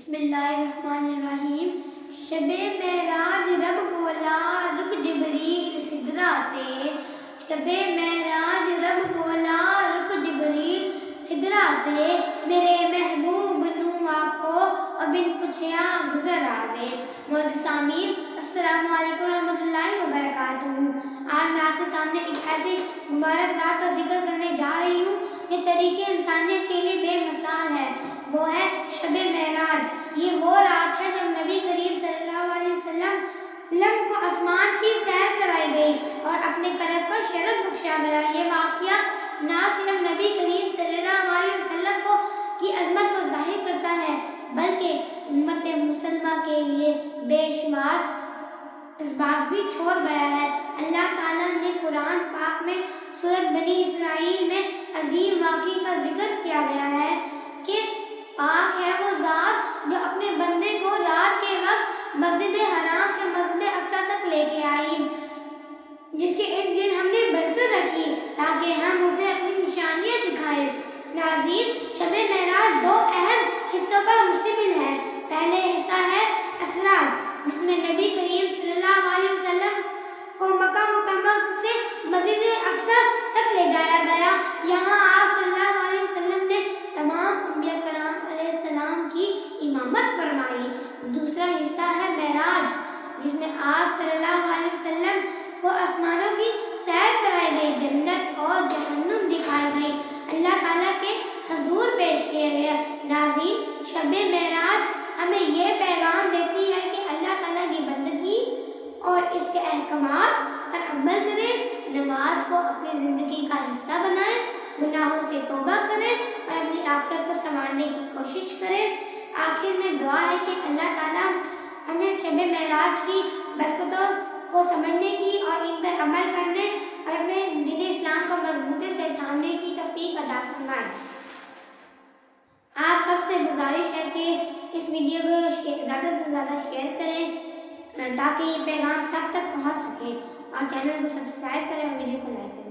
بسم اللہ الرحمن الرحیم۔ شب معراج رب بولا رک جبریل سدراتے، شب معراج رب بولا رک جبریل سدراتے، میرے محبوب نو آکھو اور بن پوچھیا گزر آوے۔ معزز سامعین، السلام علیکم ورحمۃ اللہ وبرکاتہ۔ آج میں آپ کے سامنے ایک ایسی مبارک رات کا ذکر کرنے جا رہی ہوں یہ طریقے انسانیت کے لیے بے مثال ہے، وہ ہے شب معراج۔ یہ وہ رات ہے جب نبی کریم صلی اللہ علیہ وسلم کو آسمان کی سیر کرائی گئی اور اپنے کرب کا شرف بخشا گیا۔ یہ واقعہ نہ صرف نبی کریم صلی اللہ علیہ وسلم کی عظمت کو ظاہر کرتا ہے بلکہ امت مسلمہ کے لیے بے شمار اسباب بھی چھوڑ گیا ہے۔ اللہ تعالیٰ نے قرآن پاک میں سورۃ بنی اسرائیل میں عظیم واقعے کا ذکر کیا گیا ہے کہ پاک ہے وہ ذات جو اپنے بندے کو رات کے وقت مسجد حرام سے مسجد اقصی تک لے کے آئی، جس کے ارد گرد ہم نے برکت رکھی تاکہ ہم اسے اپنی نشانیاں دکھائیں۔ ناظرین، شب معراج دو اہم حصوں پر مشتمل ہے۔ پہلے حصہ ہے اسراء، جس میں نبی کریم صلی اللہ علیہ وسلم کو مکہ مکرمہ سے مسجد اقصی تک لے جایا گیا۔ یہاں آپ صلی اللہ علیہ وسلم نے تمام انبیاء کرام علیہ السلام کی امامت فرمائی۔ دوسرا حصہ ہے معراج، جس میں آپ صلی اللہ علیہ وسلم کو آسمانوں کی سیر کرائی گئی، جنت اور جہنم دکھائی گئی، اللہ تعالیٰ کے حضور پیش کیا گیا۔ ناظرین، شب معراج ہمیں یہ پیغام دیتی ہے کہ اللہ تعالیٰ کی بندگی اور اس کے احکامات پر عمل کریں، نماز کو اپنی زندگی کا حصہ بنائیں، گناہوں سے توبہ کریں اور اپنی آخرت کو سنوارنے کی کوشش کریں۔ آخر میں دعا ہے کہ اللہ تعالیٰ ہمیں شب معراج کی برکتوں کو سمجھنے کی اور ان پر عمل کرنے اور اپنے دین اسلام کو مضبوطی سے تھامنے کی توفیق عطا فرمائے۔ آپ سب سے گزارش ہے کہ اس ویڈیو کو زیادہ سے زیادہ شیئر کریں تاکہ یہ پیغام سب تک پہنچ سکے، اور چینل کو سبسکرائب کریں اور ویڈیو کو لائک کریں۔